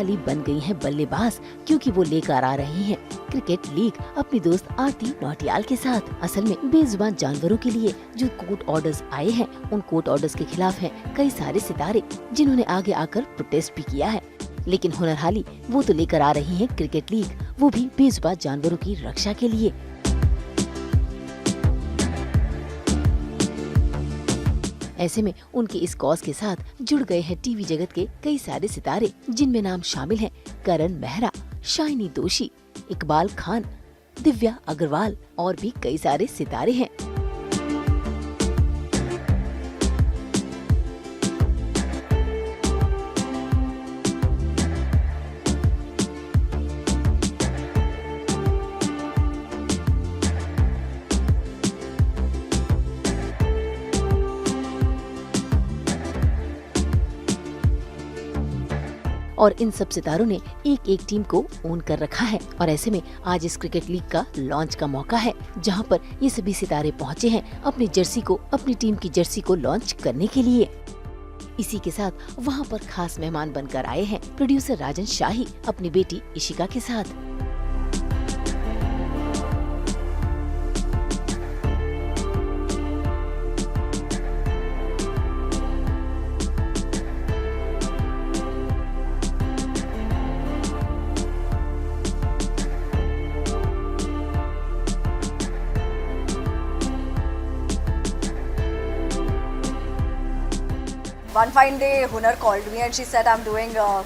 हाली बन गई हैं बल्लेबाज, क्योंकि वो लेकर आ रही हैं क्रिकेट लीग अपनी दोस्त आरती नौटियाल के साथ। असल में बेजुबान जानवरों के लिए जो कोर्ट ऑर्डर्स आए हैं, उन कोर्ट ऑर्डर्स के खिलाफ हैं कई सारे सितारे, जिन्होंने आगे आकर प्रोटेस्ट भी किया है। लेकिन हुनर हाली वो तो लेकर आ रही हैं क्रिकेट लीग, वो भी बेजुबान जानवरों की रक्षा के लिए। ऐसे में उनके इस कॉज के साथ जुड़ गए हैं टीवी जगत के कई सारे सितारे, जिनमें नाम शामिल हैं करण मेहरा, शाइनी दोषी, इकबाल खान, दिव्या अग्रवाल और भी कई सारे सितारे हैं। और इन सब सितारों ने एक एक टीम को ओन कर रखा है। और ऐसे में आज इस क्रिकेट लीग का लॉन्च का मौका है, जहां पर ये सभी सितारे पहुंचे हैं अपनी जर्सी को, अपनी टीम की जर्सी को लॉन्च करने के लिए। इसी के साथ वहां पर खास मेहमान बनकर आए हैं प्रोड्यूसर राजन शाही अपनी बेटी इशिका के साथ। One fine day, Hunar called me and she said, I'm doing a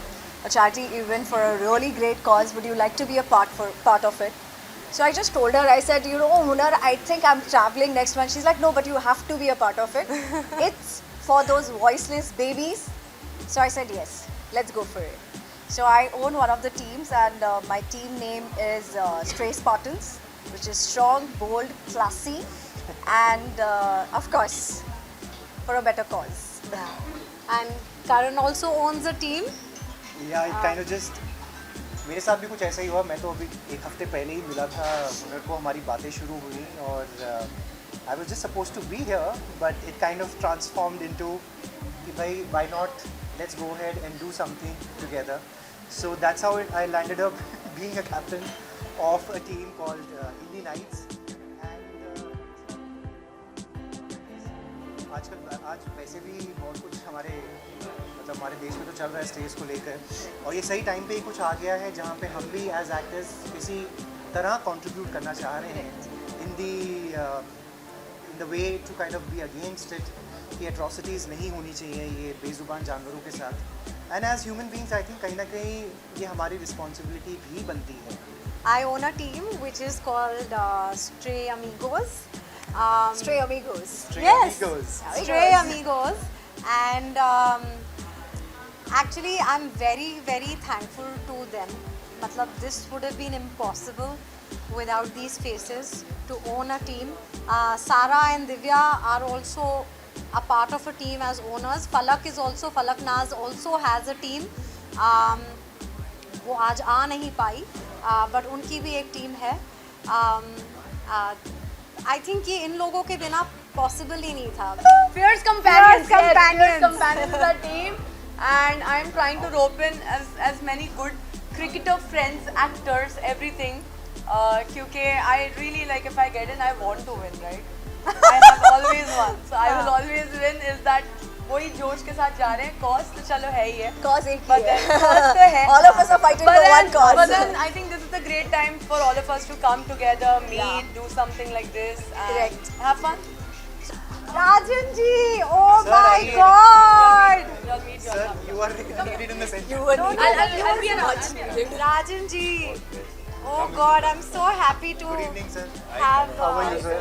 charity event for a really great cause. Would you like to be a part of it? So I just told her, I said, you know, Hunar, I think I'm traveling next month. She's like, no, but you have to be a part of it. It's for those voiceless babies. So I said, yes, let's go for it. So I own one of the teams, and my team name is Stray Spartans, which is strong, bold, classy, and of course, for a better cause. And Karan also owns a team. Yeah, it kind of just मेरे साथ भी कुछ ऐसा ही हुआ। मैं तो अभी एक हफ्ते पहले ही मिला था हुनर को, हमारी बातें शुरू हुई और I was just supposed to be here, but it kind of transformed into कि भाई why not, let's go ahead and do something together. So that's how I landed up being a captain of a team called Indie Knights. आज वैसे भी बहुत कुछ हमारे देश में तो चल रहा है स्टेज को लेकर, और ये सही टाइम पे ही कुछ आ गया है जहाँ पे हम भी एज एक्टर्स किसी तरह कंट्रीब्यूट करना चाह रहे हैं in the way to kind of be against it, कि एट्रॉसिटीज़ नहीं होनी चाहिए ये बेजुबान जानवरों के साथ। And as human beings I think कहीं ना कहीं ये हमारी रिस्पॉन्सिबिलिटी भी बनती है। I own a team which is called Stray Amigos. Stray Amigos. Yes, Amigos. Stray Amigos. And actually I'm very very thankful to them. Matlab this would have been impossible without these faces to own a team. Sara and Divya are also a part of a team as owners. Falak Naz also has a team. वो आज आ नहीं पाई, but उनकी भी एक team है। I think ये इन लोगों के बिना पॉसिबल ही नहीं था। Fierce companions, Fierce companions. Fierce companions is our team, and I'm trying to rope in as many good cricketer friends, actors, everything. क्योंकि I really like, if I get in, I want to win, right? I have always won, so I will always win. Is that वही जोश के साथ जा रहे हैं। Cause तो चलो है ही है, Cause एक but ही then है. cause तो है। All of us are fighting for one cause. But then I think this is a great time for all of us to come together, meet, do something like this, and Correct. have fun. Rajan ji, oh Sir, my आइए. God! You'll meet your Sir, love. you are needed in the center. You were I'll be an audience. Rajan ji, oh God, I'm so happy to Good evening, sir. have How are you, sir?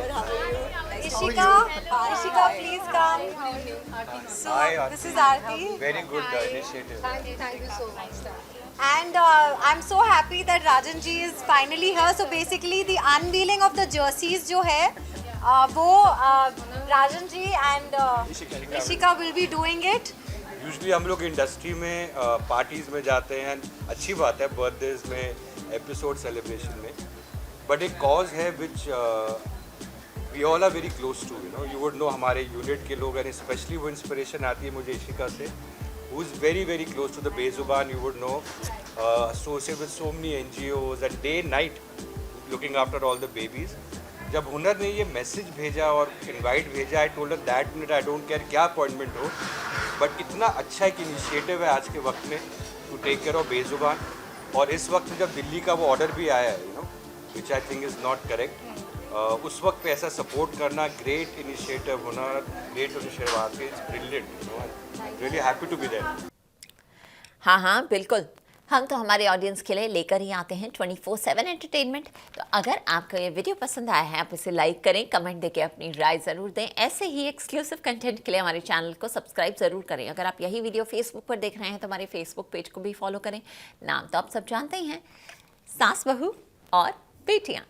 Ishika. Ishika, please come. So Hi, Aarti. this is Aarti. Very good initiative. Thank you so much, sir. And I'm so happy that Rajan ji is finally here. So basically the unveiling of the jerseys जो है वो Rajan ji and Ishika will be doing it. Usually हम लोग industry में parties में जाते हैं, अच्छी बात है, बर्थडेज में, एपिसोड सेलिब्रेशन में, बट एक कॉज है which we all are very close to, you would know, हमारे यूनिट के लोग, एंड स्पेशली वो इंस्पिरेशन आती है मुझे इशिका से, who is very very close to the बेजुबान, you would know associated with so many NGOs and day night looking after all the babies. जब हुनर ने ये मैसेज भेजा और इनवाइट भेजा, I told her that minute I don't care क्या appointment हो, बट इतना अच्छा एक इनिशिएटिव है आज के वक्त में टू टेक केयर ऑफ बेजुबान. और इस वक्त में जब दिल्ली का वो ऑर्डर भी आया है, you know, which I think is not correct, उस वक्त पे ऐसा सपोर्ट करना, great initiative Hunar, great initiative Aarti, it's brilliant, you know, really happy to be there. हाँ हाँ बिल्कुल, हम तो हमारे ऑडियंस के लिए लेकर ही आते हैं 24/7 एंटरटेनमेंट. तो अगर आपको ये वीडियो पसंद आया है, आप इसे लाइक करें, कमेंट देके अपनी राय ज़रूर दें. ऐसे ही एक्सक्लूसिव कंटेंट के लिए हमारे चैनल को सब्सक्राइब ज़रूर करें. अगर आप यही वीडियो फेसबुक पर देख रहे हैं तो हमारे फेसबुक पेज को भी फॉलो करें. नाम तो आप सब जानते ही हैं, सास बहू और बेटियाँ.